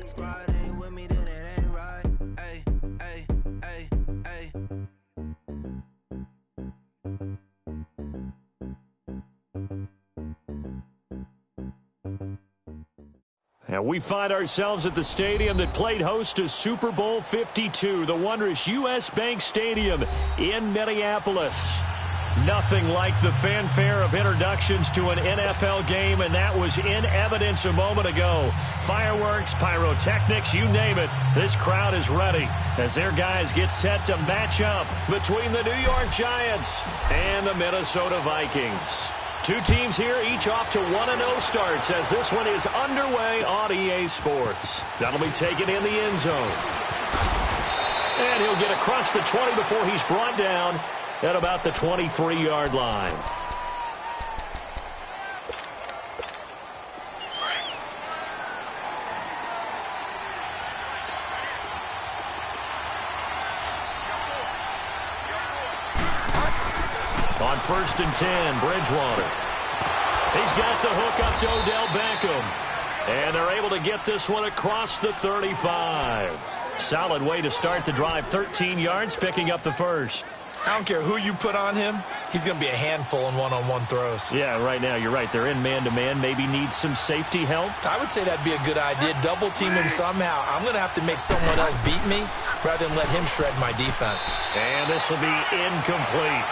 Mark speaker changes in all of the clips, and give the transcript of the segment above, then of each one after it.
Speaker 1: Squad ain't with me, then it ain't right. Ay, ay, ay, ay.
Speaker 2: And we find ourselves at the stadium that played host to Super Bowl 52, the wondrous U.S. Bank Stadium in Minneapolis. Nothing like the fanfare of introductions to an NFL game, and that was in evidence a moment ago. Fireworks, pyrotechnics, you name it, this crowd is ready as their guys get set to match up between the New York Giants and the Minnesota Vikings. Two teams here, each off to 1-0 starts as this one is underway on EA Sports. That'll be taken in the end zone. And he'll get across the 20 before he's brought down at about the 23-yard line. On 1st and 10, Bridgewater. He's got the hook up to Odell Beckham. And they're able to get this one across the 35. Solid way to start the drive. 13 yards, picking up the first.
Speaker 3: I don't care who you put on him. He's going to be a handful in one-on-one throws.
Speaker 2: Yeah, right now, you're right. They're in man-to-man. Maybe need some safety help.
Speaker 3: I would say that'd be a good idea. Double-team him somehow. I'm going to have to make someone else beat me rather than let him shred my defense.
Speaker 2: And this will be incomplete.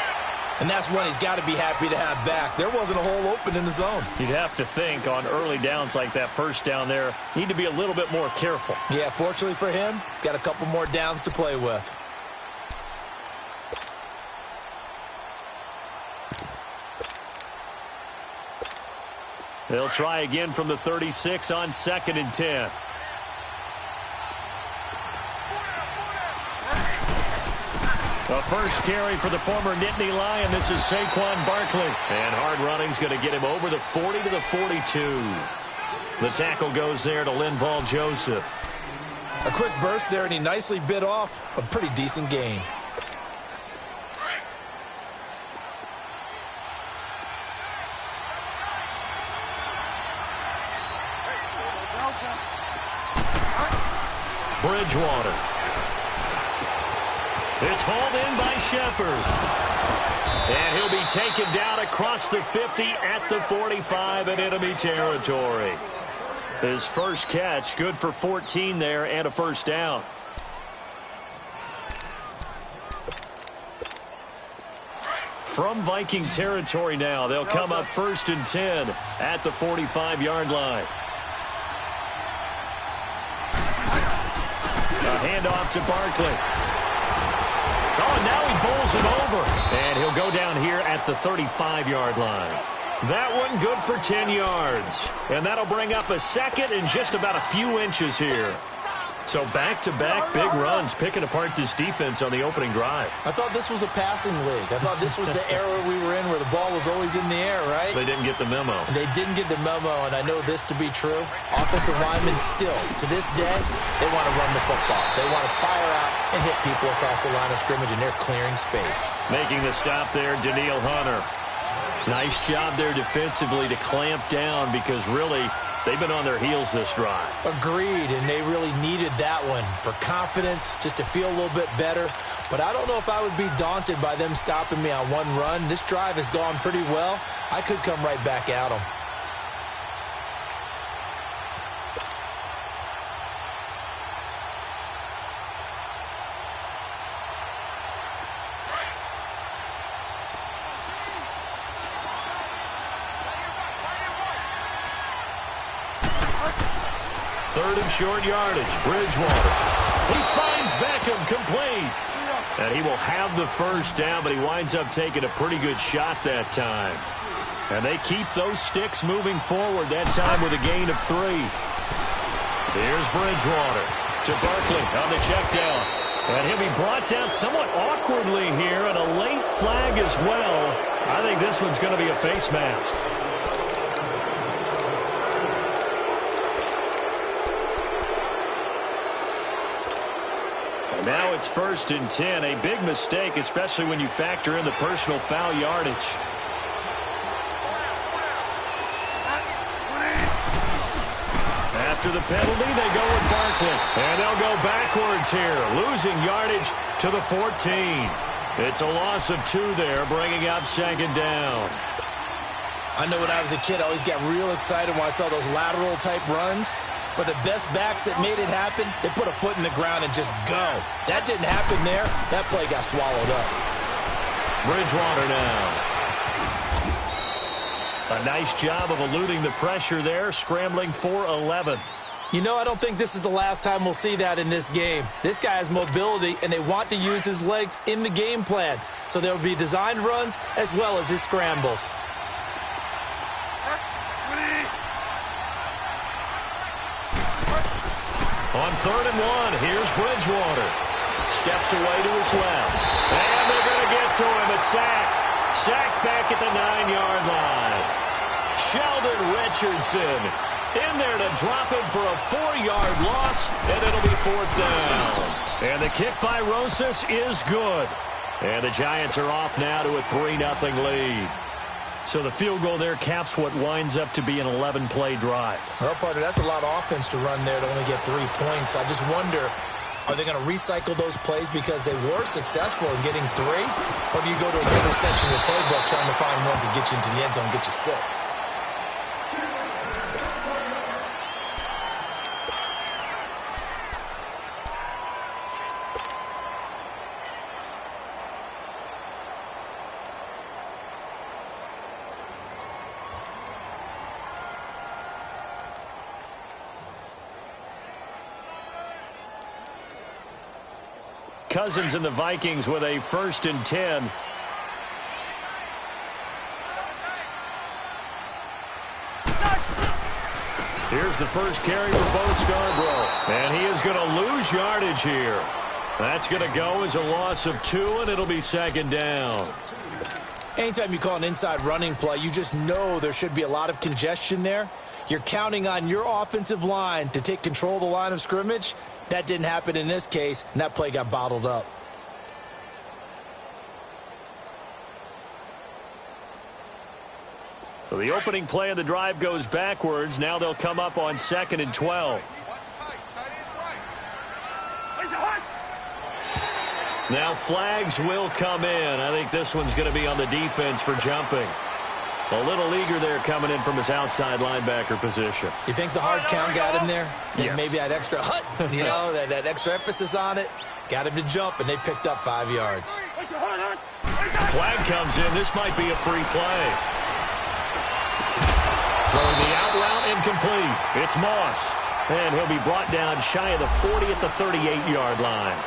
Speaker 3: And that's one he's got to be happy to have back. There wasn't a hole open in the zone.
Speaker 2: You'd have to think on early downs like that first down there, need to be a little bit more careful.
Speaker 3: Yeah, fortunately for him, got a couple more downs to play with.
Speaker 2: They'll try again from the 36 on 2nd and 10. The first carry for the former Nittany Lion. This is Saquon Barkley. And hard running's going to get him over the 40 to the 42. The tackle goes there to Linval Joseph.
Speaker 3: A quick burst there, and he nicely bit off a pretty decent gain.
Speaker 2: Bridgewater. It's hauled in by Shepard. And he'll be taken down across the 50 at the 45 in enemy territory. His first catch, good for 14 there and a first down. From Viking territory now, they'll come up 1st and 10 at the 45-yard line. A handoff to Barkley. Oh, and now he bowls it over. And he'll go down here at the 35-yard line. That one good for 10 yards. And that'll bring up a second and just about a few inches here. So back-to-back big runs, picking apart this defense on the opening drive.
Speaker 3: I thought this was a passing league. I thought this was the era we were in where the ball was always in the air, right?
Speaker 2: They didn't get the memo.
Speaker 3: They didn't get the memo, and I know this to be true. Offensive linemen still, to this day, they want to run the football. They want to fire out and hit people across the line of scrimmage, and they're clearing space.
Speaker 2: Making the stop there, Danielle Hunter. Nice job there defensively to clamp down because really they've been on their heels this drive.
Speaker 3: Agreed, and they really needed that one for confidence, just to feel a little bit better. But I don't know if I would be daunted by them stopping me on one run. This drive has gone pretty well. I could come right back at them.
Speaker 2: Third and short yardage, Bridgewater. He finds Beckham complete. And he will have the first down, but he winds up taking a pretty good shot that time. And they keep those sticks moving forward, that time with a gain of 3. Here's Bridgewater to Barkley on the check down. And he'll be brought down somewhat awkwardly here, and a late flag as well. I think this one's going to be a face mask. Now it's 1st and 10. A big mistake, especially when you factor in the personal foul yardage. After the penalty, they go with Barkley. And they'll go backwards here, losing yardage to the 14. It's a loss of 2 there, bringing up second down.
Speaker 3: I know when I was a kid, I always got real excited when I saw those lateral-type runs. But the best backs that made it happen, they put a foot in the ground and just go. That didn't happen there. That play got swallowed up.
Speaker 2: Bridgewater now. A nice job of eluding the pressure there, scrambling for 11.
Speaker 3: You know, I don't think this is the last time we'll see that in this game. This guy has mobility, and they want to use his legs in the game plan. So there will be designed runs as well as his scrambles.
Speaker 2: On 3rd and 1, here's Bridgewater. Steps away to his left. And they're going to get to him. A sack. Sack back at the 9-yard line. Sheldon Richardson in there to drop him for a 4-yard loss, and it'll be 4th down. And the kick by Rosas is good. And the Giants are off now to a 3-0 lead. So the field goal there caps what winds up to be an 11-play drive.
Speaker 3: Well, partner, that's a lot of offense to run there to only get 3 points. I just wonder, are they going to recycle those plays because they were successful in getting 3? Or do you go to another section of the playbook trying to find ones that get you into the end zone and get you 6?
Speaker 2: Cousins and the Vikings with a 1st and 10. Here's the first carry for Bo Scarborough. And he is going to lose yardage here. That's going to go as a loss of 2, and it'll be 2nd down.
Speaker 3: Anytime you call an inside running play, you just know there should be a lot of congestion there. You're counting on your offensive line to take control of the line of scrimmage. That didn't happen in this case, and that play got bottled up.
Speaker 2: So the opening play of the drive goes backwards. Now they'll come up on 2nd and 12. Now flags will come in. I think this one's going to be on the defense for jumping. A little eager there coming in from his outside linebacker position.
Speaker 3: You think the hard count got him there?
Speaker 2: Yes.
Speaker 3: Maybe that extra you know, that extra emphasis on it. Got him to jump, and they picked up 5 yards.
Speaker 2: Flag comes in. This might be a free play. Throwing the out route incomplete. It's Moss. And he'll be brought down shy of the 40 at the 38-yard line.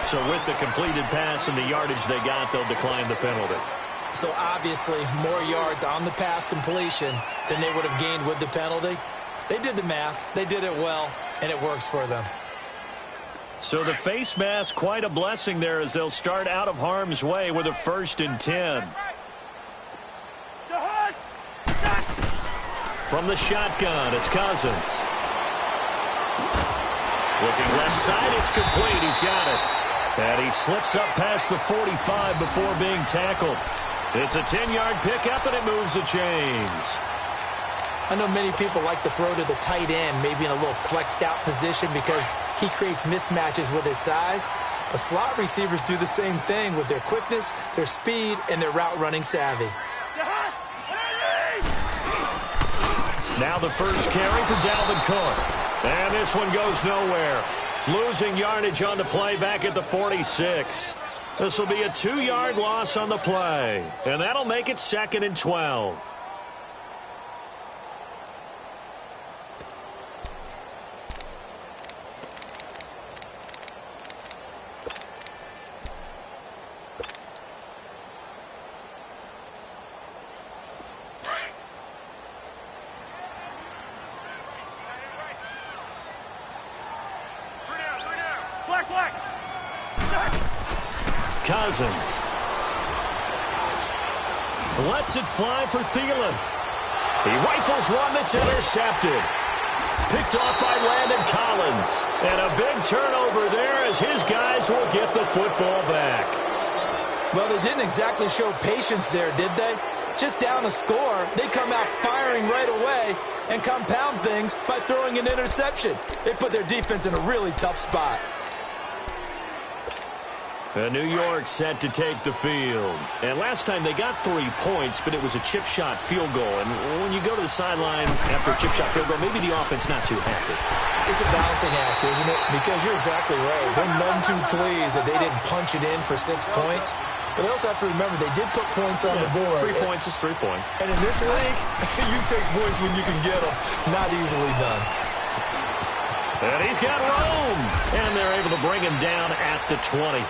Speaker 2: So with the completed pass and the yardage they got, they'll decline the penalty.
Speaker 3: So obviously more yards on the pass completion than they would have gained with the penalty. They did the math. They did it well, and it works for them.
Speaker 2: So the face mask, quite a blessing there as they'll start out of harm's way with a 1st and 10. From the shotgun, it's Cousins. Looking left side, it's complete. He's got it. And he slips up past the 45 before being tackled. It's a 10-yard pickup, and it moves the chains.
Speaker 3: I know many people like to throw to the tight end, maybe in a little flexed out position because he creates mismatches with his size. But slot receivers do the same thing with their quickness, their speed, and their route running savvy.
Speaker 2: Now the first carry for Dalvin Cook. And this one goes nowhere. Losing yardage on the play back at the 46. This will be a 2-yard loss on the play. And that'll make it 2nd and 12. Cousins lets it fly for Thielen. He rifles one that's intercepted. Picked off by Landon Collins. And a big turnover there as his guys will get the football back.
Speaker 3: Well, they didn't exactly show patience there, did they? just down a score, they come out firing right away and compound things by throwing an interception. They put their defense in a really tough spot.
Speaker 2: New York set to take the field. And last time they got 3 points, but it was a chip shot field goal. And when you go to the sideline after a chip shot field goal, maybe the offense not too happy.
Speaker 3: It's a balancing act, isn't it? Because you're exactly right. They're none too pleased that they didn't punch it in for 6 points. But they also have to remember they did put points on the board.
Speaker 2: 3 points is 3 points.
Speaker 3: And in this league, you take points when you can get them. Not easily done.
Speaker 2: And he's got room. And they're able to bring him down at the 20.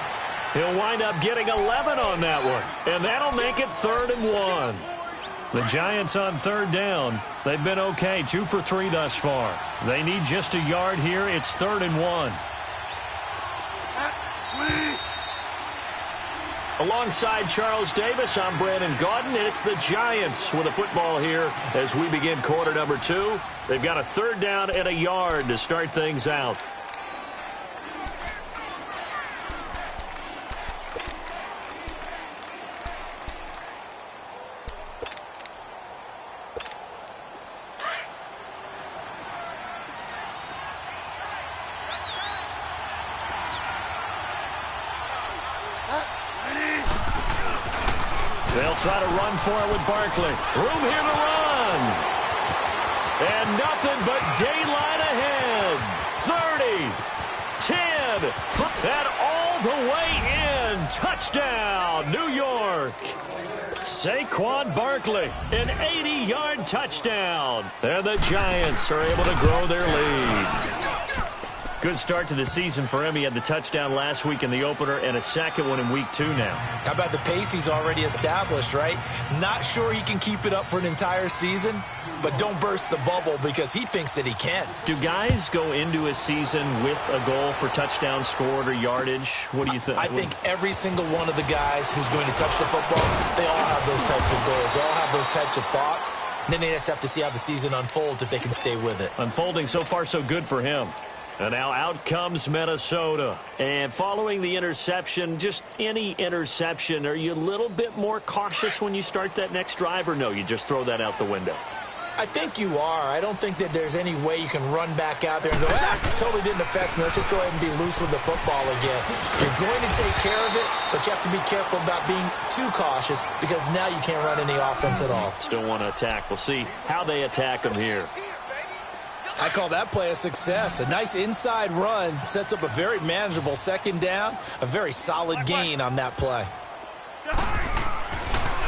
Speaker 2: He'll wind up getting 11 on that one. And that'll make it 3rd and 1. The Giants on 3rd down. They've been okay, 2 for 3 thus far. They need just a yard here. It's 3rd and 1. Alongside Charles Davis, I'm Brandon Gaudin, and it's the Giants with a football here as we begin quarter number 2. They've got a 3rd down and a yard to start things out. They'll try to run for it with Barkley. Room here to run. And nothing but daylight ahead. 30, 10, and all the way in. Touchdown, New York. Saquon Barkley, an 80-yard touchdown. And the Giants are able to grow their lead. Good start to the season for him. He had the touchdown last week in the opener and a second one in week 2 now.
Speaker 3: How about the pace he's already established, right? Not sure he can keep it up for an entire season, but don't burst the bubble because he thinks that he can.
Speaker 2: Do guys go into a season with a goal for touchdown scored or yardage? What do you think?
Speaker 3: I think every single one of the guys who's going to touch the football, they all have those types of goals. They all have those types of thoughts. And then they just have to see how the season unfolds if they can stay with it.
Speaker 2: Unfolding so far so good for him. And now out comes Minnesota. And following the interception, just any interception, are you a little bit more cautious when you start that next drive, or no, you just throw that out the window?
Speaker 3: I think you are. I don't think that there's any way you can run back out there and go, totally didn't affect me. Let's just go ahead and be loose with the football again. You're going to take care of it, but you have to be careful about being too cautious because now you can't run any offense at all.
Speaker 2: Still want to attack. We'll see how they attack them here.
Speaker 3: I call that play a success. A nice inside run sets up a very manageable 2nd down, a very solid gain on that play.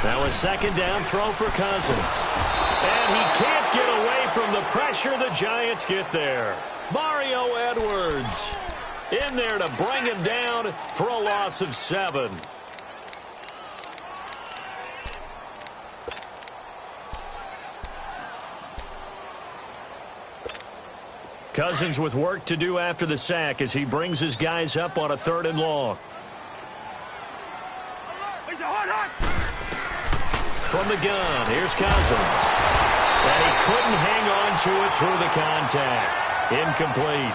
Speaker 2: Now a 2nd down throw for Cousins. And he can't get away from the pressure. The Giants get there. Mario Edwards in there to bring him down for a loss of 7. Cousins with work to do after the sack as he brings his guys up on a 3rd and long. From the gun, here's Cousins. And he couldn't hang on to it through the contact. Incomplete.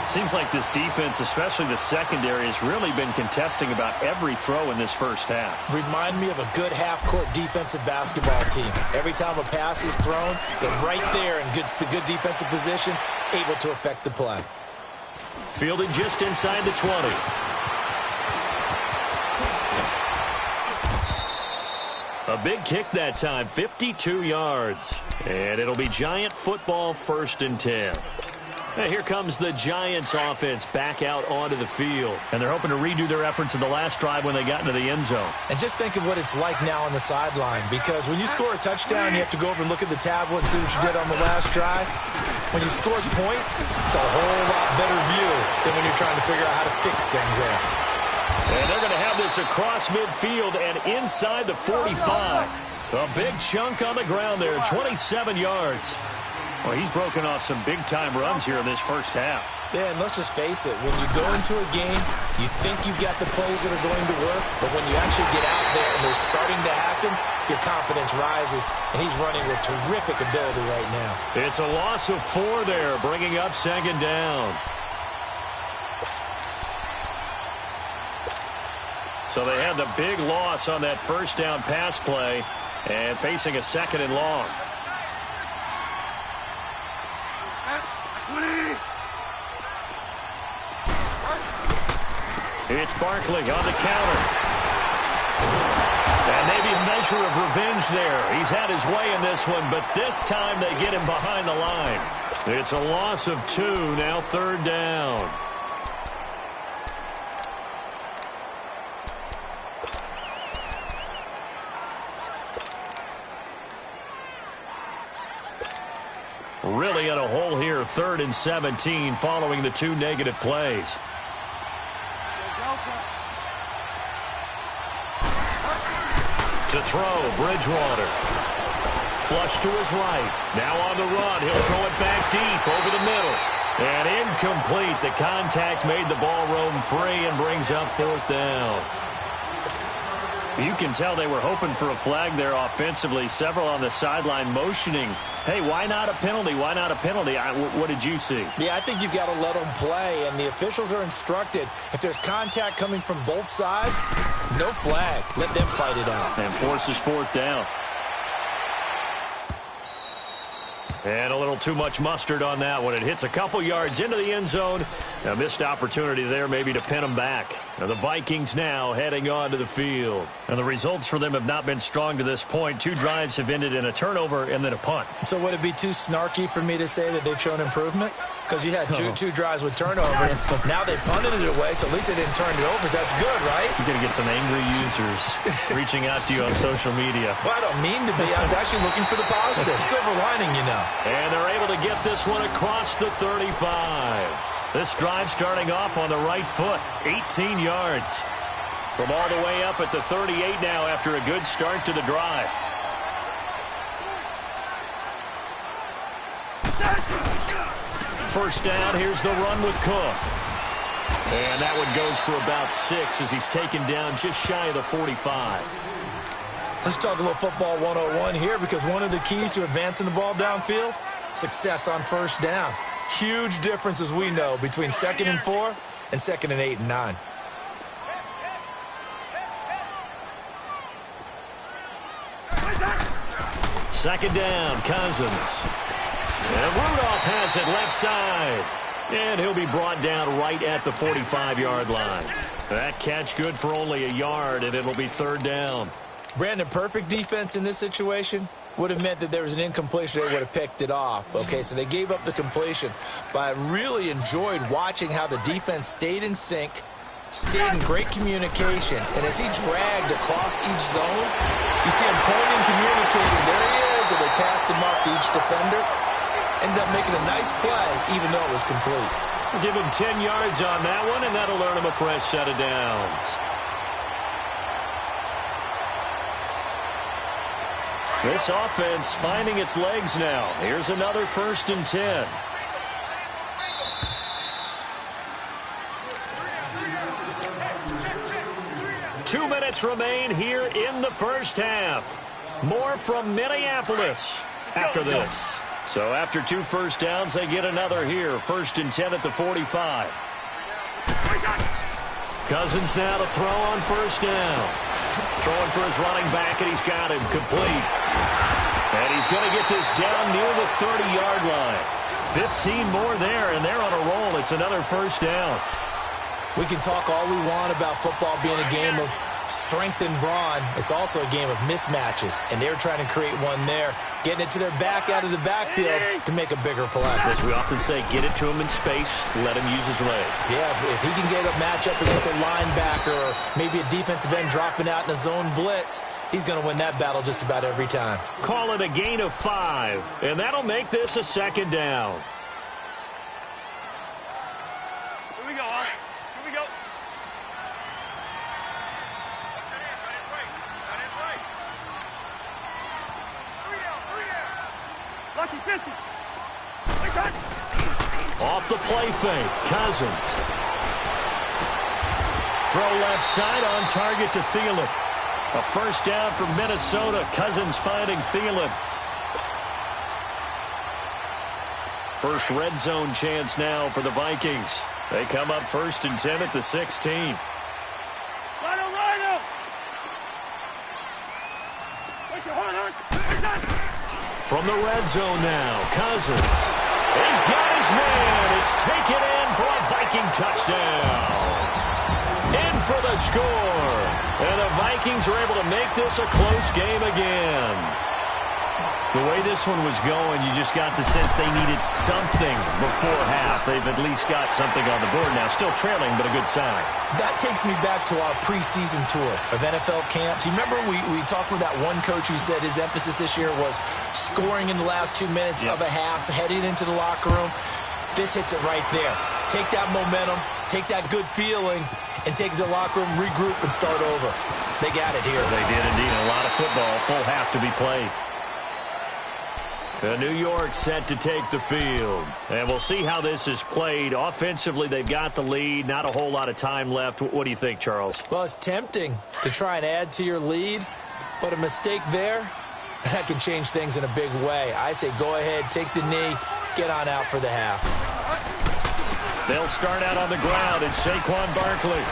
Speaker 2: Seems like this defense, especially the secondary, has really been contesting about every throw in this first half.
Speaker 3: Remind me of a good half-court defensive basketball team. Every time a pass is thrown, they're right there in good defensive position, able to affect the play.
Speaker 2: Fielded just inside the 20. A big kick that time, 52 yards. And it'll be Giant football, 1st and 10. And here comes the Giants offense back out onto the field. And they're hoping to redo their efforts in the last drive when they got into the end zone.
Speaker 3: And just think of what it's like now on the sideline. Because when you score a touchdown, you have to go over and look at the tablet and see what you did on the last drive. When you score points, it's a whole lot better view than when you're trying to figure out how to fix things there.
Speaker 2: And they're going to have this across midfield and inside the 45. A big chunk on the ground there, 27 yards. Well, he's broken off some big-time runs here in this first half.
Speaker 3: Yeah, and let's just face it. When you go into a game, you think you've got the plays that are going to work, but when you actually get out there and they're starting to happen, your confidence rises, and he's running with terrific ability right now.
Speaker 2: It's a loss of 4 there, bringing up 2nd down. So they had the big loss on that first down pass play and facing a 2nd and long. It's Barkley on the counter. And maybe a measure of revenge there. He's had his way in this one, but this time they get him behind the line. It's a loss of 2, now 3rd down. Really in a hole here, 3rd and 17 following the 2 negative plays. To throw, Bridgewater. Flush to his right. Now on the run. He'll throw it back deep over the middle. And incomplete. The contact made the ball roam free and brings up 4th down. You can tell they were hoping for a flag there offensively. Several on the sideline motioning, hey, why not a penalty? Why not a penalty? What did you see?
Speaker 3: Yeah, I think you've got to let them play, and the officials are instructed, if there's contact coming from both sides, no flag. Let them fight it out.
Speaker 2: And forces 4th down. And a little too much mustard on that one. It hits a couple yards into the end zone. A missed opportunity there maybe to pin them back. Now the Vikings now heading on to the field. And the results for them have not been strong to this point. 2 drives have ended in a turnover and then a punt.
Speaker 3: So would it be too snarky for me to say that they've shown improvement? Because you had two drives with turnovers. Now they punted it away, so at least they didn't turn it over. So that's good, right?
Speaker 2: You're going to get some angry users reaching out to you on social media.
Speaker 3: Well, I don't mean to be. I was actually looking for the positive. Silver lining, you know.
Speaker 2: And they're able to get this one across the 35. This drive starting off on the right foot. 18 yards. From all the way up at the 38 now after a good start to the drive. First down, here's the run with Cook. And that one goes for about 6 as he's taken down just shy of the 45.
Speaker 3: Let's talk a little football 101 here, because one of the keys to advancing the ball downfield, success on first down. Huge difference, as we know, between 2nd and 4 and 2nd and 8 and 9.
Speaker 2: Second down, Cousins. And Rudolph has it left side. And he'll be brought down right at the 45-yard line. That catch good for only a yard, and it'll be 3rd down.
Speaker 3: Brandon, perfect defense in this situation would have meant that there was an incompletion. They would have picked it off. Okay, so they gave up the completion. But I really enjoyed watching how the defense stayed in sync, stayed in great communication. And as he dragged across each zone, you see him pointing, communicating. There he is, and they passed him up to each defender. Ended up making a nice play, even though it was complete.
Speaker 2: We'll give him 10 yards on that one, and that'll earn him a fresh set of downs. This offense finding its legs now. Here's another 1st and 10. Two minutes remain here in the first half. More from Minneapolis after this. So after 2 first downs, they get another here. 1st and 10 at the 45. Cousins now to throw on first down. Throwing for his running back, and he's got him complete. And he's going to get this down near the 30-yard line. 15 more there, and they're on a roll. It's another 1st down.
Speaker 3: We can talk all we want about football being a game of strength and brawn. It's also a game of mismatches, and they're trying to create one there, getting it to their back out of the backfield to make a bigger play.
Speaker 2: As we often say, get it to him in space, let him use his leg.
Speaker 3: Yeah, if he can get a matchup against a linebacker or maybe a defensive end dropping out in a zone blitz, he's going to win that battle just about every time.
Speaker 2: Call it a gain of 5, and that'll make this a 2nd down.
Speaker 4: Here we go, huh? Here we go. Lucky 50.
Speaker 2: Off the play fake, Cousins. Throw left side on target to Thielen. A 1st down for Minnesota. Cousins finding Thielen. First red zone chance now for the Vikings. They come up 1st and 10 at the 16.
Speaker 4: Slide on right
Speaker 2: From the red zone now, Cousins. He's got his man. It's taken in for a Viking touchdown. In for the score. And the Vikings are able to make this a close game again. The way this one was going, you just got the sense they needed something before half. They've at least got something on the board now. Still trailing, but a good sign.
Speaker 3: That takes me back to our preseason tour of NFL camps. You remember we talked with that one coach who said his emphasis this year was scoring in the last 2 minutes of a half, heading into the locker room. This hits it right there. Take that momentum, take that good feeling, and take it to the locker room, regroup, and start over. They got it here.
Speaker 2: They did indeed. A lot of football, full half to be played. New York set to take the field. And we'll see how this is played. Offensively, they've got the lead. Not a whole lot of time left. What do you think, Charles?
Speaker 3: Well, it's tempting to try and add to your lead, but a mistake there, that can change things in a big way. I say go ahead, take the knee, get on out for the half.
Speaker 2: They'll start out on the ground. It's Saquon Barkley.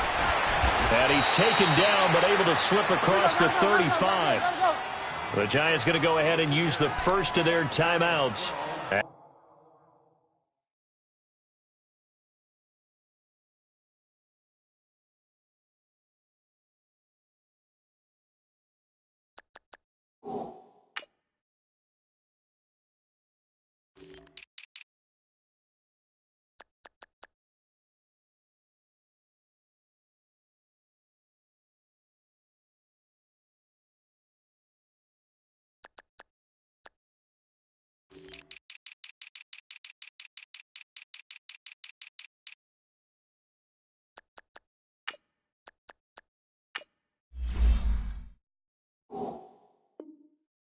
Speaker 2: And he's taken down, but able to slip across the 35. The Giants going to go ahead and use the first of their timeouts.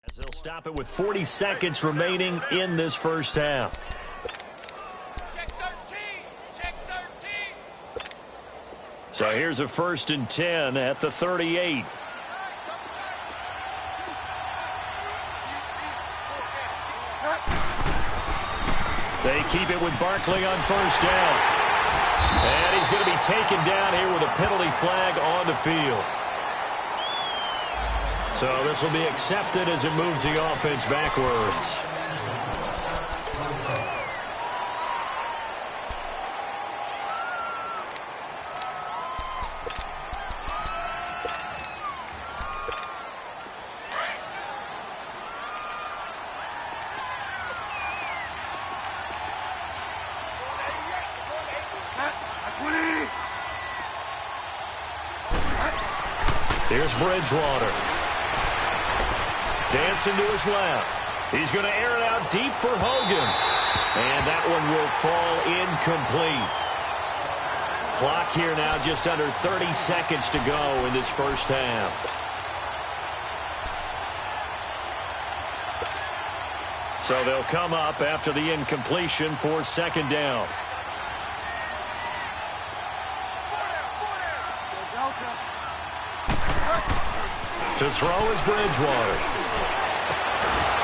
Speaker 2: As they'll stop it with 40 seconds remaining in this first half.
Speaker 4: Check 13. Check 13.
Speaker 2: So here's a 1st and 10 at the 38. They keep it with Barkley on 1st down. And he's going to be taken down here with a penalty flag on the field. So this will be accepted as it moves the offense backwards. Here's Bridgewater. Dancing to his left. He's going to air it out deep for Hogan. And that one will fall incomplete. Clock here now just under 30 seconds to go in this first half. So they'll come up after the incompletion for 2nd down. To throw is Bridgewater.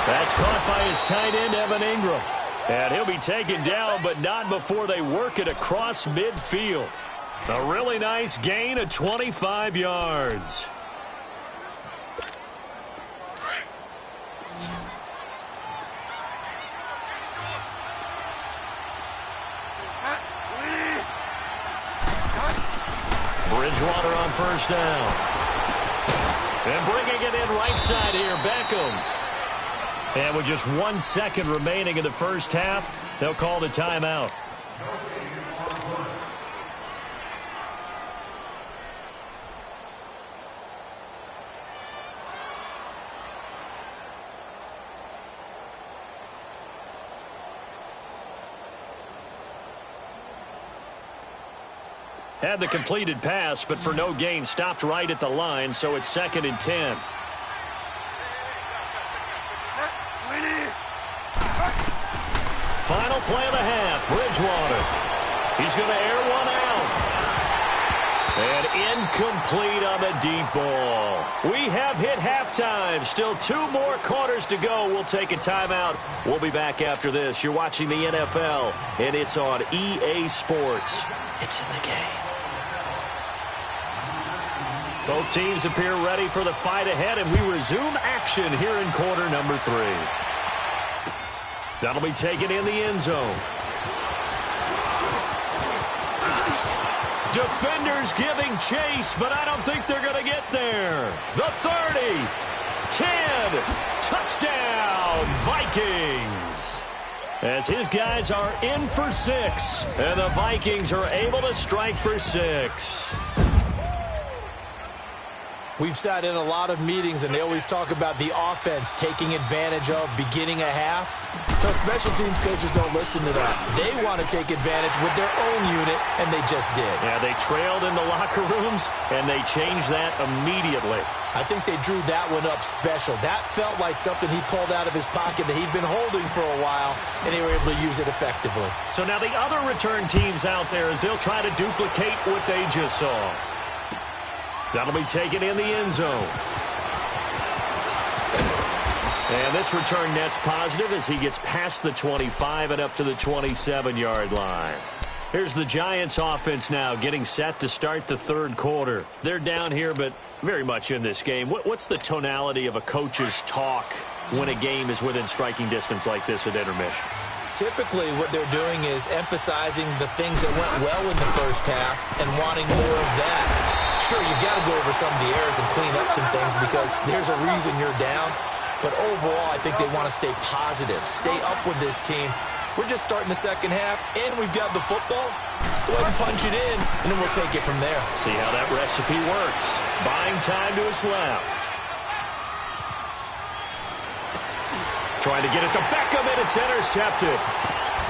Speaker 2: That's caught by his tight end, Evan Ingram. And he'll be taken down, but not before they work it across midfield. A really nice gain of 25 yards. Bridgewater on 1st down. And bringing it in right side here, Beckham. And with just 1 second remaining in the first half, they'll call the timeout. Had the completed pass, but for no gain, stopped right at the line, so it's 2nd and 10. Final play of the half, Bridgewater. He's going to air one out. And incomplete on the deep ball. We have hit halftime. Still 2 more quarters to go. We'll take a timeout. We'll be back after this. You're watching the NFL, and it's on EA Sports. It's in the game. Both teams appear ready for the fight ahead, and we resume action here in quarter number 3. That'll be taken in the end zone. Defenders giving chase, but I don't think they're going to get there. The 30, 10, touchdown, Vikings. As his guys are in for 6, and the Vikings are able to strike for 6.
Speaker 3: We've sat in a lot of meetings, and they always talk about the offense taking advantage of beginning a half. So special teams coaches don't listen to that. They want to take advantage with their own unit, and they just did.
Speaker 2: Yeah, they trailed in the locker rooms, and they changed that immediately.
Speaker 3: I think they drew that one up special. That felt like something he pulled out of his pocket that he'd been holding for a while, and they were able to use it effectively.
Speaker 2: So now the other return teams out there, as they'll try to duplicate what they just saw. That'll be taken in the end zone. And this return net's positive as he gets past the 25 and up to the 27-yard line. Here's the Giants offense now getting set to start the third quarter. They're down here, but very much in this game. What's the tonality of a coach's talk when a game is within striking distance like this at intermission?
Speaker 3: Typically, what they're doing is emphasizing the things that went well in the first half and wanting more of that. Sure, you've got to go over some of the errors and clean up some things because there's a reason you're down. But overall, I think they want to stay positive, stay up with this team. We're just starting the second half, and we've got the football. Let's go ahead and punch it in, and then we'll take it from there.
Speaker 2: See how that recipe works. Buying time to his left. Trying to get it to Beckham, and it's intercepted.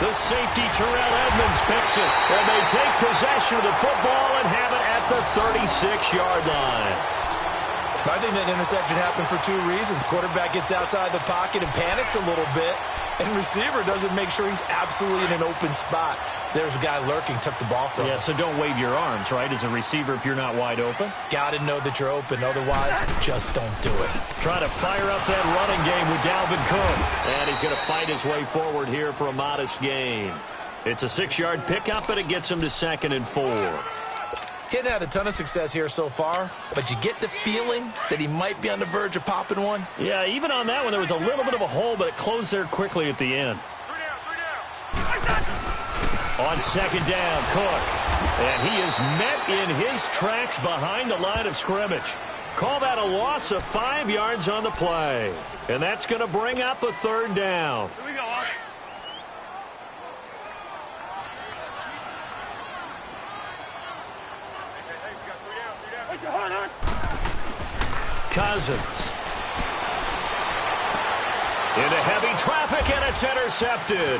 Speaker 2: The safety, Terrell Edmonds, picks it. And they take possession of the football and have it at the 36-yard line.
Speaker 3: I think that interception happened for 2 reasons. Quarterback gets outside the pocket and panics a little bit, and receiver doesn't make sure he's absolutely in an open spot. So there's a guy lurking, took the ball from him.
Speaker 2: Yeah, so don't wave your arms, right, as a receiver if you're not wide open.
Speaker 3: Got to know that you're open. Otherwise, just don't do it.
Speaker 2: Try to fire up that running game with Dalvin Cook. And he's going to fight his way forward here for a modest gain. It's a 6-yard pickup, and it gets him to 2nd and 4.
Speaker 3: Hadn't had a ton of success here so far, but you get the feeling that he might be on the verge of popping one.
Speaker 2: Yeah, even on that one, there was a little bit of a hole, but it closed there quickly at the end.
Speaker 4: 3 down.
Speaker 2: On 2nd down, Cook. And he is met in his tracks behind the line of scrimmage. Call that a loss of 5 yards on the play. And that's going to bring up a 3rd down.
Speaker 4: Here we go, Ark.
Speaker 2: Cousins. Into heavy traffic, and it's intercepted.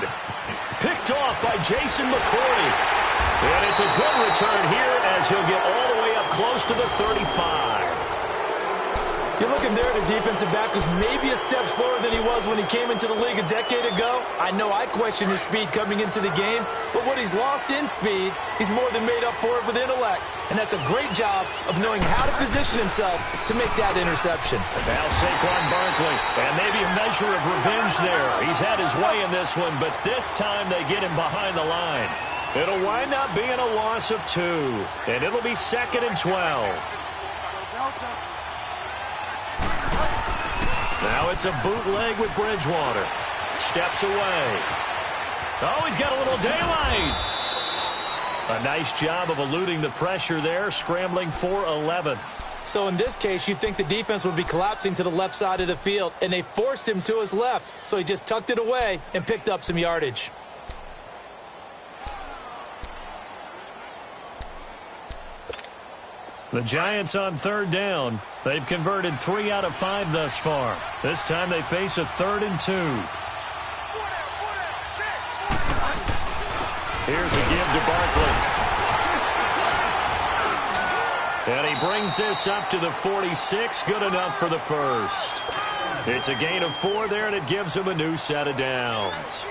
Speaker 2: Picked off by Jason McCourty. And it's a good return here as he'll get all the way up close to the 35.
Speaker 3: You're looking there at a defensive back who's maybe a step slower than he was when he came into the league a decade ago. I know I questioned his speed coming into the game, but what he's lost in speed, he's more than made up for it with intellect. And that's a great job of knowing how to position himself to make that interception.
Speaker 2: Now Saquon Barkley, and maybe a measure of revenge there. He's had his way in this one, but this time they get him behind the line. It'll wind up being a loss of 2, and it'll be 2nd and 12. Now it's a bootleg with Bridgewater. Steps away. Oh, he's got a little daylight. A nice job of eluding the pressure there, scrambling for 11.
Speaker 3: So in this case, you'd think the defense would be collapsing to the left side of the field, and they forced him to his left. So he just tucked it away and picked up some yardage.
Speaker 2: The Giants on 3rd down. They've converted 3 out of 5 thus far. This time they face a 3rd and 2. Here's a give to Barkley. And he brings this up to the 46. Good enough for the first. It's a gain of 4 there, and it gives him a new set of downs.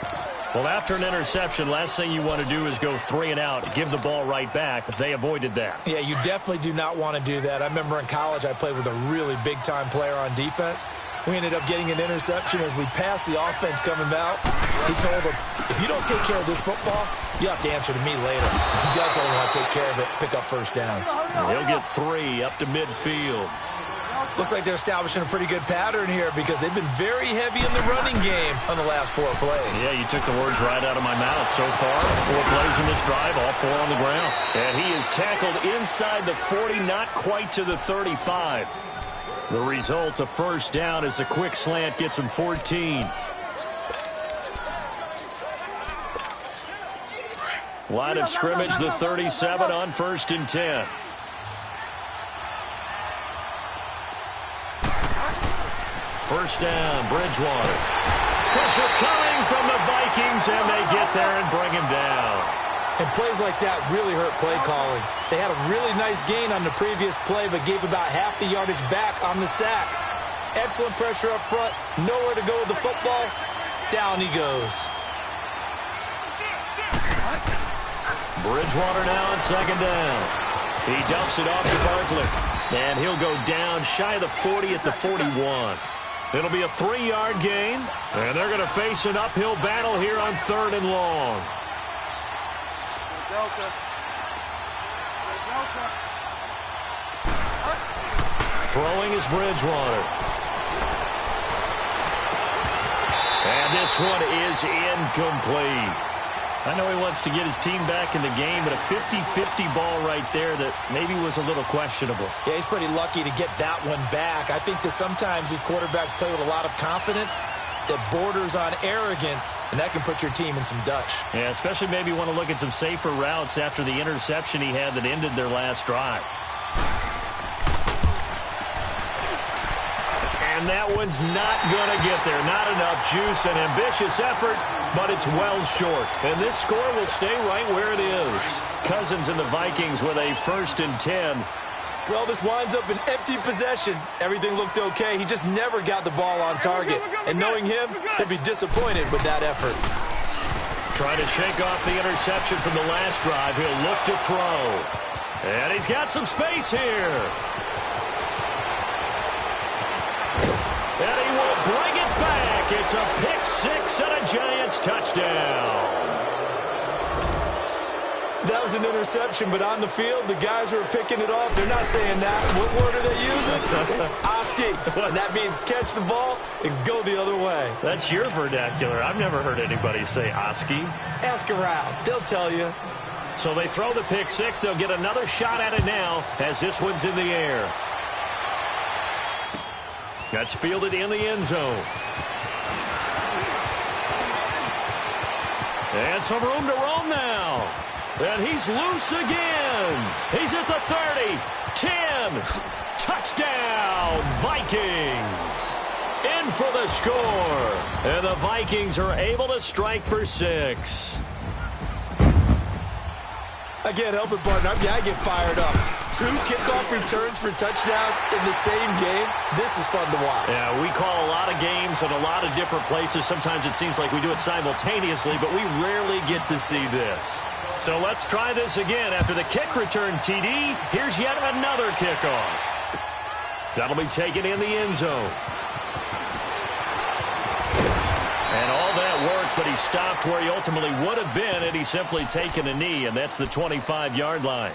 Speaker 2: Well, after an interception, last thing you want to do is go 3 and out, give the ball right back. They avoided that.
Speaker 3: Yeah, you definitely do not want to do that. I remember in college I played with a really big-time player on defense. We ended up getting an interception as we passed the offense coming out. He told him, if you don't take care of this football, you have to answer to me later. You definitely want to take care of it, pick up first downs.
Speaker 2: He'll get 3 up to midfield.
Speaker 3: Looks like they're establishing a pretty good pattern here because they've been very heavy in the running game on the last 4 plays.
Speaker 2: Yeah, you took the words right out of my mouth. So far, 4 plays in this drive, all 4 on the ground. And he is tackled inside the 40, not quite to the 35. The result, a first down as a quick slant gets him 14. Line of scrimmage, the 37 on 1st and 10. First down, Bridgewater. Pressure coming from the Vikings, and they get there and bring him down.
Speaker 3: And plays like that really hurt play calling. They had a really nice gain on the previous play, but gave about half the yardage back on the sack. Excellent pressure up front, nowhere to go with the football. Down he goes.
Speaker 2: Bridgewater now on 2nd down. He dumps it off to Barkley, and he'll go down shy of the 40 at the 41. It'll be a 3-yard gain, and they're going to face an uphill battle here on 3rd and long. Throwing is Bridgewater. And this one is incomplete. I know he wants to get his team back in the game, but a 50-50 ball right there that maybe was a little questionable.
Speaker 3: Yeah, he's pretty lucky to get that one back. I think that sometimes these quarterbacks play with a lot of confidence that borders on arrogance, and that can put your team in some Dutch.
Speaker 2: Yeah, especially maybe want to look at some safer routes after the interception he had that ended their last drive. And that one's not going to get there. Not enough juice, an ambitious effort, but it's well short. And this score will stay right where it is. Cousins and the Vikings with a 1st and 10.
Speaker 3: Well, this winds up an empty possession. Everything looked okay. He just never got the ball on target. And knowing him, he'll be disappointed with that effort.
Speaker 2: Trying to shake off the interception from the last drive. He'll look to throw. And he's got some space here. And he will bring it back. It's a pick-6 and a Giants touchdown.
Speaker 3: That was an interception, but on the field, the guys who are picking it off, they're not saying that. What word are they using? It's Oski. And that means catch the ball and go the other way.
Speaker 2: That's your vernacular. I've never heard anybody say Oski.
Speaker 3: Ask around. They'll tell you.
Speaker 2: So they throw the pick-6. They'll get another shot at it now as this one's in the air. That's fielded in the end zone. And some room to roam now. And he's loose again. He's at the 30, 10. Touchdown, Vikings. In for the score. And the Vikings are able to strike for 6.
Speaker 3: I can't help it, partner. I get fired up. 2 kickoff returns for touchdowns in the same game. This is fun to watch.
Speaker 2: Yeah, we call a lot of games in a lot of different places. Sometimes it seems like we do it simultaneously, but we rarely get to see this. So let's try this again. After the kick return TD, here's yet another kickoff. That'll be taken in the end zone. And all that worked, but he stopped where he ultimately would have been had he simply taken a knee, and that's the 25-yard line.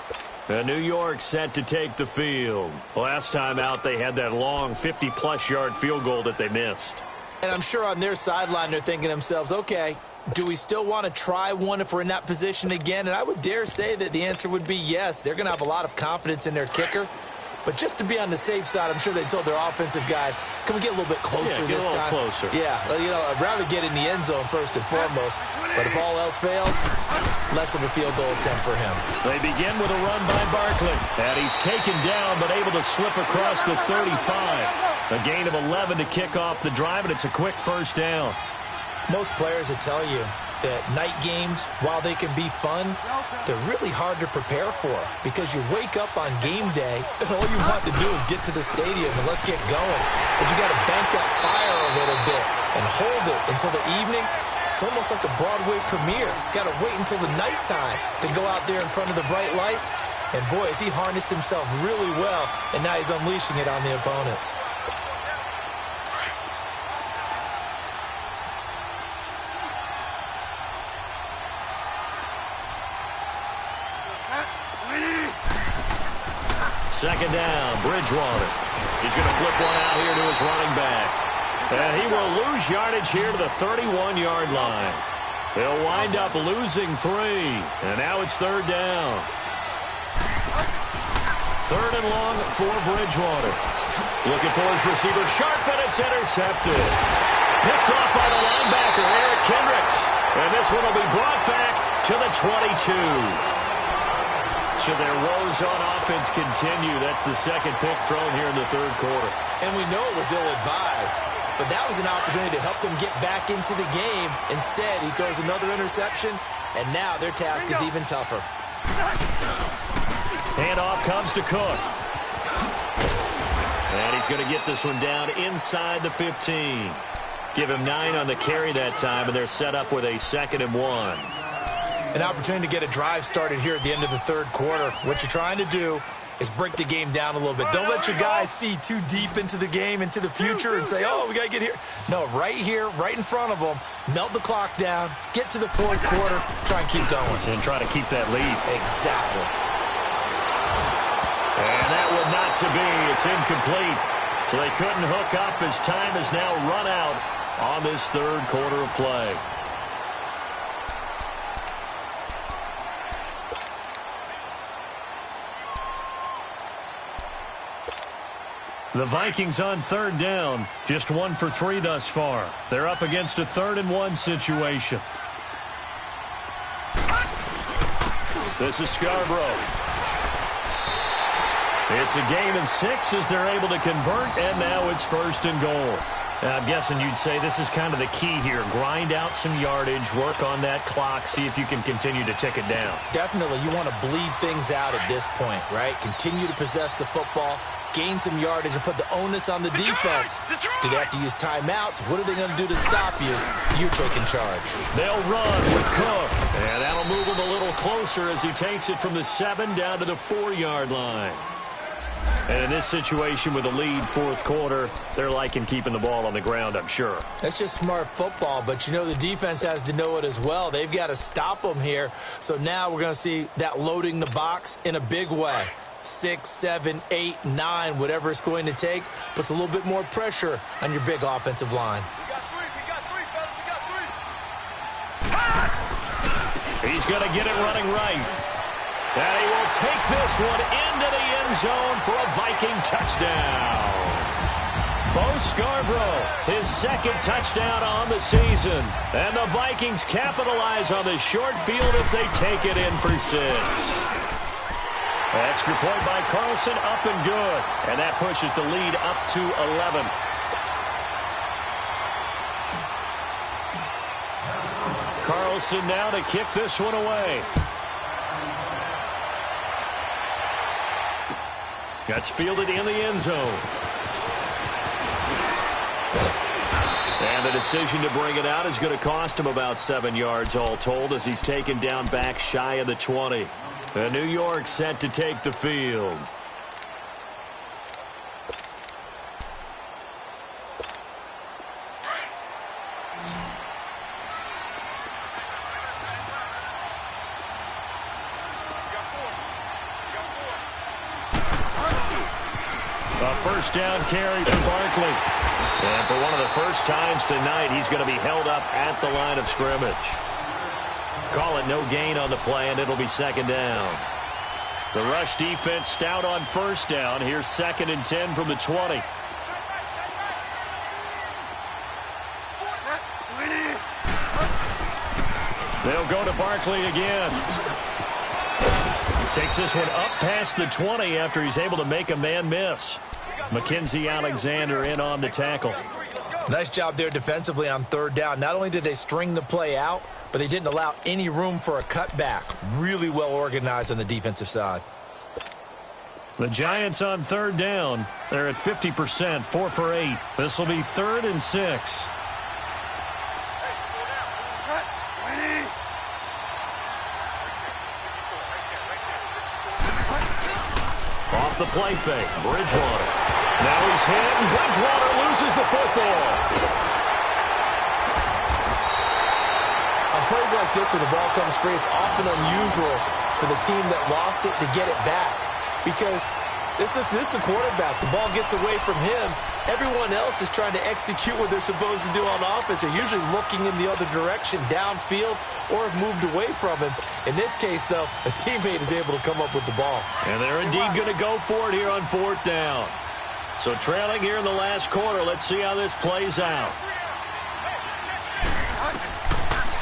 Speaker 2: And New York set to take the field. Last time out, they had that long 50-plus yard field goal that they missed.
Speaker 3: And I'm sure on their sideline they're thinking to themselves, okay, do we still want to try one if we're in that position again? And I would dare say that the answer would be yes. They're going to have a lot of confidence in their kicker. But just to be on the safe side, I'm sure they told their offensive guys, can we get a little bit closer this time?
Speaker 2: Closer.
Speaker 3: Yeah, you know, I'd rather get in the end zone first and foremost. But if all else fails, less of a field goal attempt for him.
Speaker 2: They begin with a run by Barkley. And he's taken down, but able to slip across the 35. A gain of 11 to kick off the drive, and it's a quick first down.
Speaker 3: Most players will tell you that night games, while they can be fun, they're really hard to prepare for because you wake up on game day and all you want to do is get to the stadium and let's get going. But you got to bank that fire a little bit and hold it until the evening. It's almost like a Broadway premiere. Got to wait until the nighttime to go out there in front of the bright lights. And boy, has he harnessed himself really well, and now he's unleashing it on the opponents.
Speaker 2: Second down, Bridgewater. He's going to flip one out here to his running back. And he will lose yardage here to the 31-yard line. They'll wind up losing 3. And now it's third down. Third and long for Bridgewater. Looking for his receiver, Sharp, and it's intercepted. Picked off by the linebacker, Eric Kendricks. And this one will be brought back to the 22. So their woes on offense continue. That's the second pick thrown here in the third quarter.
Speaker 3: And we know it was ill-advised, but that was an opportunity to help them get back into the game. Instead, he throws another interception, and now their task is even tougher.
Speaker 2: Handoff comes to Cook. And he's going to get this one down inside the 15. Give him 9 on the carry that time, and they're set up with a 2nd and 1.
Speaker 3: An opportunity to get a drive started here at the end of the third quarter. What you're trying to do is break the game down a little bit. Don't let your guys see too deep into the game, into the future, and say, oh, we got to get here. No, right here, right in front of them, melt the clock down, get to the fourth quarter, try and keep going.
Speaker 2: And try to keep that lead.
Speaker 3: Exactly.
Speaker 2: And that one not to be. It's incomplete. So they couldn't hook up as time has now run out on this third quarter of play. The Vikings on third down, just 1 for 3 thus far. They're up against a 3rd and 1 situation. This is Scarborough. It's a gain of 6 as they're able to convert, and now it's 1st and goal. Now, I'm guessing you'd say this is kind of the key here. Grind out some yardage, work on that clock, see if you can continue to tick it down.
Speaker 3: Definitely, you want to bleed things out at this point, right? Continue to possess the football, gain some yardage, and put the onus on the defense. Do they have to use timeouts? What are they going to do to stop you? You're taking charge.
Speaker 2: They'll run with Cook, and that'll move him a little closer as he takes it from the 7 down to the 4-yard line. And in this situation with the lead, fourth quarter, they're liking keeping the ball on the ground, I'm sure.
Speaker 3: That's just smart football, but you know the defense has to know it as well. They've got to stop them here. So now we're going to see that loading the box in a big way. 6, 7, 8, 9, whatever it's going to take, puts a little bit more pressure on your big offensive line.
Speaker 4: We got 3, fellas. We got 3.
Speaker 2: He's going to get it running right. And he will take this one into the end zone for a Viking touchdown. Bo Scarborough, his 2nd touchdown on the season. And the Vikings capitalize on this short field as they take it in for 6. Extra point by Carlson, up and good. And that pushes the lead up to 11. Carlson now to kick this one away. That's fielded in the end zone. And the decision to bring it out is going to cost him about 7 yards all told as he's taken down back shy of the 20. And New York set to take the field. A first down carry for Barkley. And for one of the first times tonight, he's going to be held up at the line of scrimmage. Call it no gain on the play, and it'll be 2nd down. The rush defense stout on first down. Here's 2nd and 10 from the 20. They'll go to Barkley again. Takes this one up past the 20 after he's able to make a man miss. Mackenzie Alexander in on the tackle.
Speaker 3: Nice job there defensively on third down. Not only did they string the play out, but they didn't allow any room for a cutback. Really well organized on the defensive side.
Speaker 2: The Giants on third down. They're at 50%, 4 for 8. This will be 3rd and 6. Off the play fake, Bridgewater. Now he's hit, and Bridgewater loses the football.
Speaker 3: On plays like this where the ball comes free, it's often unusual for the team that lost it to get it back. Because This is the quarterback. The ball gets away from him. Everyone else is trying to execute what they're supposed to do on offense. They're usually looking in the other direction, downfield, or have moved away from him. In this case, though, a teammate is able to come up with the ball.
Speaker 2: And they're indeed going to go for it here on 4th down. So trailing here in the last quarter. Let's see how this plays out.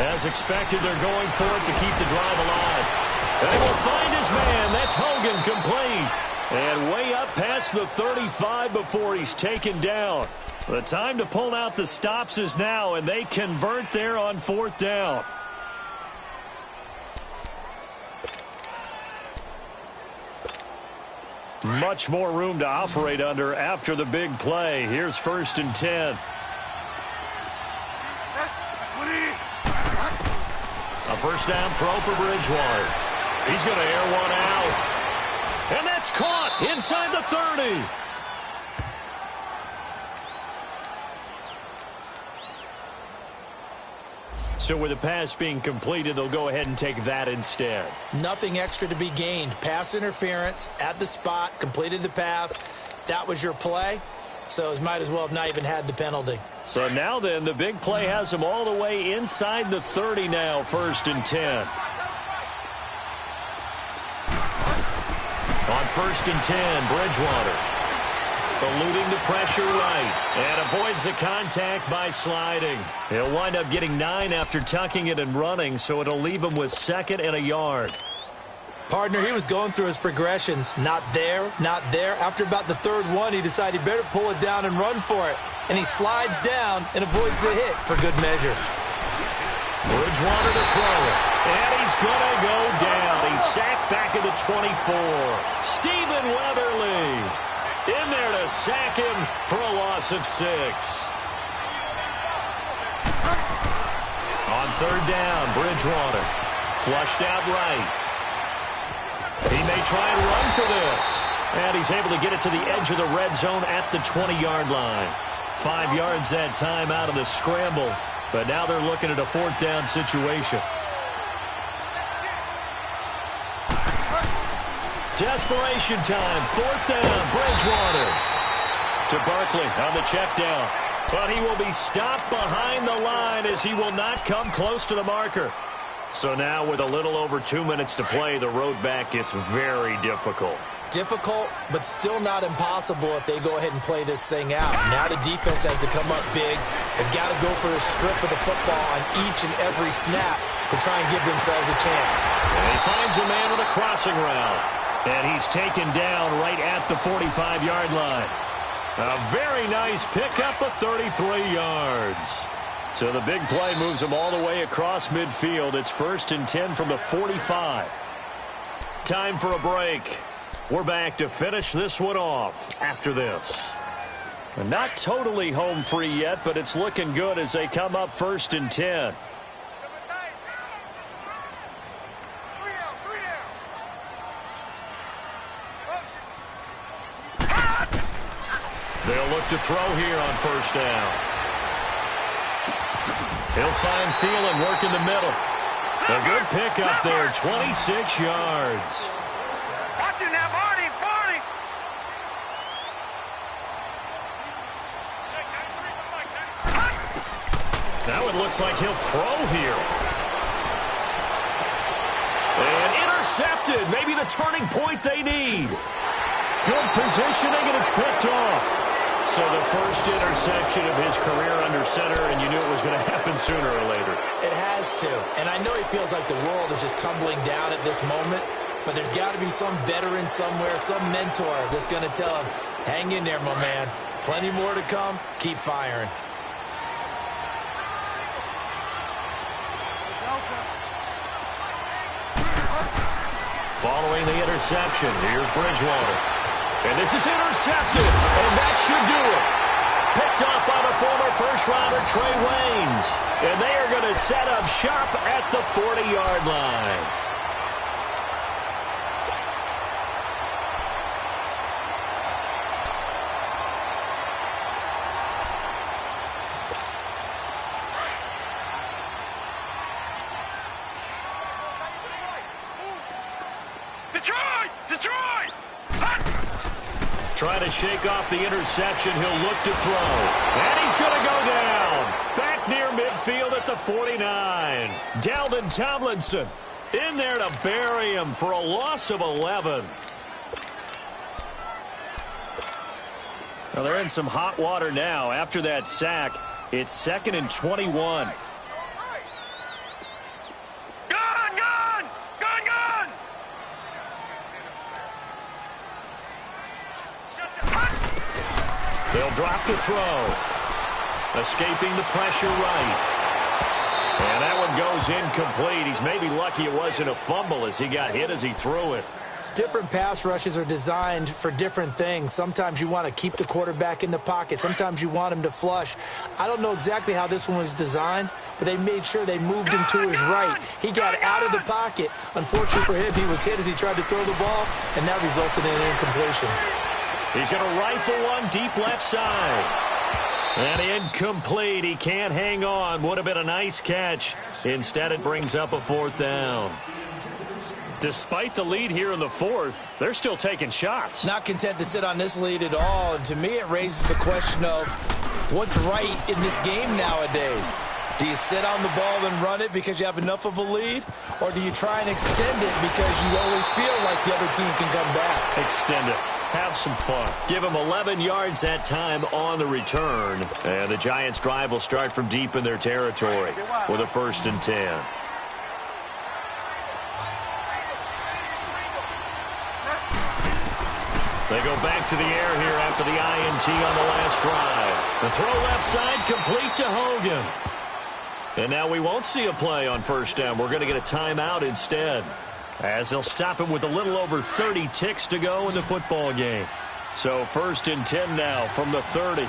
Speaker 2: As expected, they're going for it to keep the drive alive. They will find his man. That's Hogan, complete. And way up past the 35 before he's taken down. The time to pull out the stops is now, and they convert there on 4th down. Much more room to operate under after the big play. Here's 1st and 10. A first down throw for Bridgewater. He's going to air one out. And that's caught inside the 30. So with the pass being completed, they'll go ahead and take that instead.
Speaker 3: Nothing extra to be gained. Pass interference at the spot, completed the pass. That was your play, so it might as well have not even had the penalty.
Speaker 2: So now then, the big play has them all the way inside the 30 now, 1st and 10. On 1st and 10, Bridgewater eluding the pressure right and avoids the contact by sliding. He'll wind up getting 9 after tucking it and running, so it'll leave him with 2nd and a yard.
Speaker 3: Partner, he was going through his progressions. Not there, not there. After about the 3rd one, he decided he better pull it down and run for it. And he slides down and avoids the hit for good measure.
Speaker 2: Bridgewater to throw it. And he's going to go down. He's sacked back at the 24. Stephen Weatherly in there to sack him for a loss of 6. On 3rd down, Bridgewater flushed out right. He may try and run for this. And he's able to get it to the edge of the red zone at the 20-yard line. 5 yards that time out of the scramble. But now they're looking at a 4th down situation. Desperation time. 4th down. Bridgewater to Barkley on the check down. But he will be stopped behind the line as he will not come close to the marker. So now with a little over 2 minutes to play, the road back gets very difficult.
Speaker 3: Difficult, but still not impossible if they go ahead and play this thing out. Now the defense has to come up big. They've got to go for a strip of the football on each and every snap to try and give themselves a chance.
Speaker 2: And he finds a man with a crossing route. And he's taken down right at the 45-yard line. A very nice pickup of 33 yards. So the big play moves them all the way across midfield. It's 1st and 10 from the 45. Time for a break. We're back to finish this one off after this. Not totally home free yet, but it's looking good as they come up 1st and 10. They'll look to throw here on 1st down. He'll find Thielen work in the middle. A good pickup there, 26 yards.
Speaker 4: Watch him now, Barney, Barney.
Speaker 2: Now it looks like he'll throw here. And intercepted. Maybe the turning point they need. Good positioning, and it's picked off. So the first interception of his career under center, and you knew it was going to happen sooner or later.
Speaker 3: It has to. And I know he feels like the world is just tumbling down at this moment, but there's got to be some veteran somewhere, some mentor that's going to tell him, hang in there, my man. Plenty more to come. Keep firing.
Speaker 2: Following the interception, here's Bridgewater. And this is intercepted, and that should do it. Picked up by the former first-rounder Trey Waynes. And they are going to set up shop at the 40-yard line. Trying to shake off the interception. He'll look to throw. And he's going to go down. Back near midfield at the 49. Dalvin Tomlinson in there to bury him for a loss of 11. Well, they're in some hot water now. After that sack, it's 2nd and 21. They'll drop to throw. Escaping the pressure right. And that one goes incomplete. He's maybe lucky it wasn't a fumble as he got hit as he threw it.
Speaker 3: Different pass rushes are designed for different things. Sometimes you want to keep the quarterback in the pocket. Sometimes you want him to flush. I don't know exactly how this one was designed, but they made sure they moved him to his right. He got out of the pocket. Unfortunately for him, he was hit as he tried to throw the ball, and that resulted in an incompletion.
Speaker 2: He's going to rifle one deep left side. And incomplete. He can't hang on. Would have been a nice catch. Instead, it brings up a 4th down. Despite the lead here in the 4th, they're still taking shots.
Speaker 3: Not content to sit on this lead at all. And to me, it raises the question of what's right in this game nowadays. Do you sit on the ball and run it because you have enough of a lead? Or do you try and extend it because you always feel like the other team can come back?
Speaker 2: Extend it. Have some fun. Give them 11 yards that time on the return. And the Giants' drive will start from deep in their territory with a 1st and 10. They go back to the air here after the INT on the last drive. The throw left side complete to Hogan. And now we won't see a play on 1st down. We're going to get a timeout instead, as they'll stop him with a little over 30 ticks to go in the football game. So 1st and 10 now from the 30.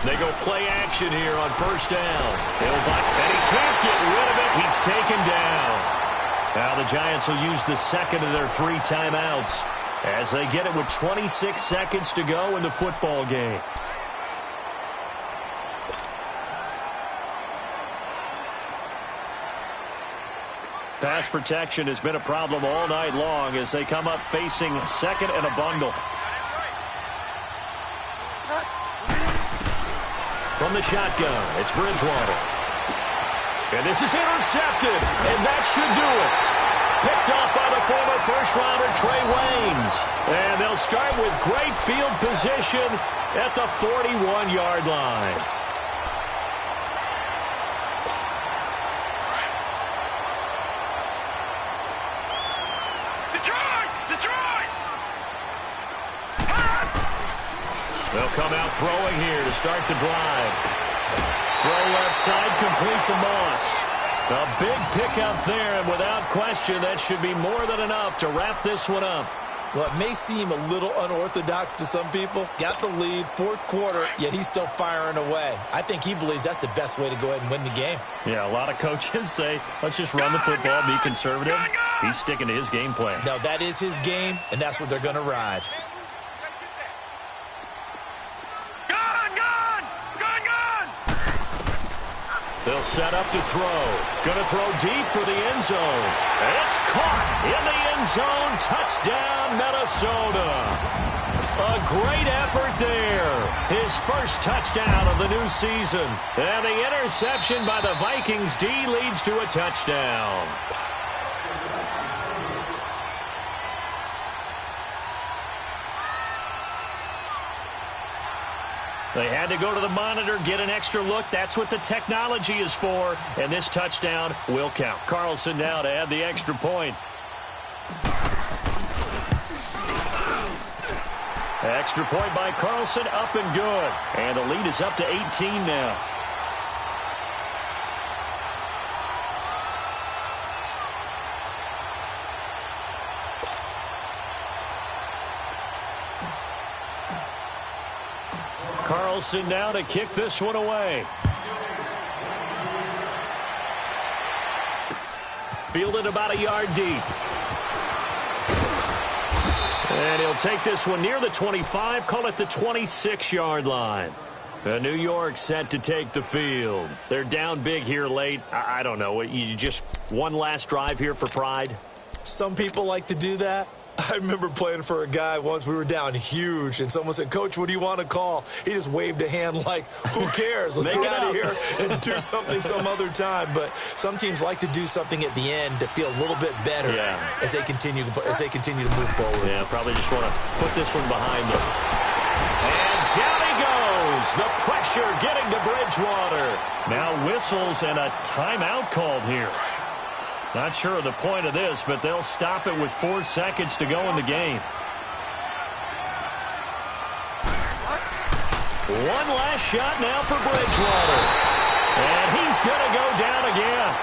Speaker 2: They go play action here on 1st down. And he can't get rid of it. He's taken down. Now the Giants will use the 2nd of their 3 timeouts as they get it with 26 seconds to go in the football game. Pass protection has been a problem all night long as they come up facing 2nd and a bundle. From the shotgun, it's Bridgewater. And this is intercepted, and that should do it. Picked off by the former first-rounder Trey Waynes. And they'll start with great field position at the 41-yard line. They'll come out throwing here to start the drive. Throw left side complete to Moss. A big pickup there, and without question, that should be more than enough to wrap this one up.
Speaker 3: Well, it may seem a little unorthodox to some people. Got the lead, 4th quarter, yet he's still firing away. I think he believes that's the best way to go ahead and win the game.
Speaker 2: Yeah, a lot of coaches say, let's just run the football, be conservative. He's sticking to his game plan.
Speaker 3: No, that is his game, and that's what they're going to ride.
Speaker 2: They'll set up to throw. Going to throw deep for the end zone. It's caught in the end zone. Touchdown, Minnesota. A great effort there. His first touchdown of the new season. And the interception by the Vikings D leads to a touchdown. They had to go to the monitor, get an extra look. That's what the technology is for. And this touchdown will count. Carlson now to add the extra point. Extra point by Carlson, up and good. And the lead is up to 18 now. Carlson now to kick this one away. Fielded about a yard deep. And he'll take this one near the 25, call it the 26-yard line. New York set to take the field. They're down big here late. I don't know. You just one last drive here for pride?
Speaker 3: Some people like to do that. I remember playing for a guy once. We were down huge, and someone said, "Coach, what do you want to call?" He just waved a hand like, who cares? Let's get out of here and do something some other time. But some teams like to do something at the end to feel a little bit better as they continue to move forward.
Speaker 2: Yeah, probably just want to put this one behind them. And down he goes. The pressure getting to Bridgewater. Now whistles and a timeout called here. Not sure of the point of this, but they'll stop it with 4 seconds to go in the game. One last shot now for Bridgewater. And he's going to go down again.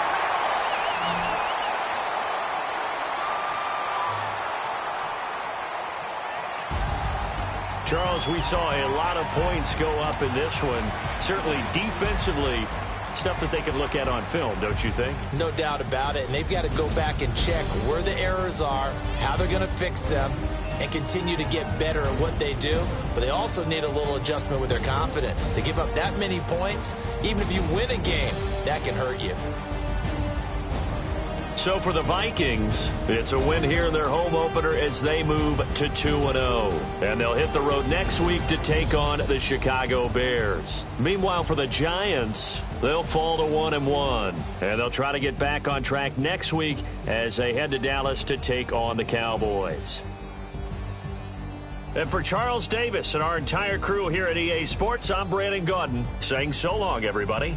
Speaker 2: Charles, we saw a lot of points go up in this one. Certainly defensively, stuff that they can look at on film, don't you think?
Speaker 3: No doubt about it. And they've got to go back and check where the errors are, how they're going to fix them, and continue to get better at what they do. But they also need a little adjustment with their confidence. To give up that many points, even if you win a game, that can hurt you.
Speaker 2: So for the Vikings, it's a win here in their home opener as they move to 2-0. And they'll hit the road next week to take on the Chicago Bears. Meanwhile, for the Giants, they'll fall to 1-1. And they'll try to get back on track next week as they head to Dallas to take on the Cowboys. And for Charles Davis and our entire crew here at EA Sports, I'm Brandon Gaudin saying so long, everybody.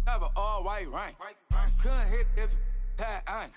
Speaker 1: Have an all white rank. Couldn't hit if it had ain't.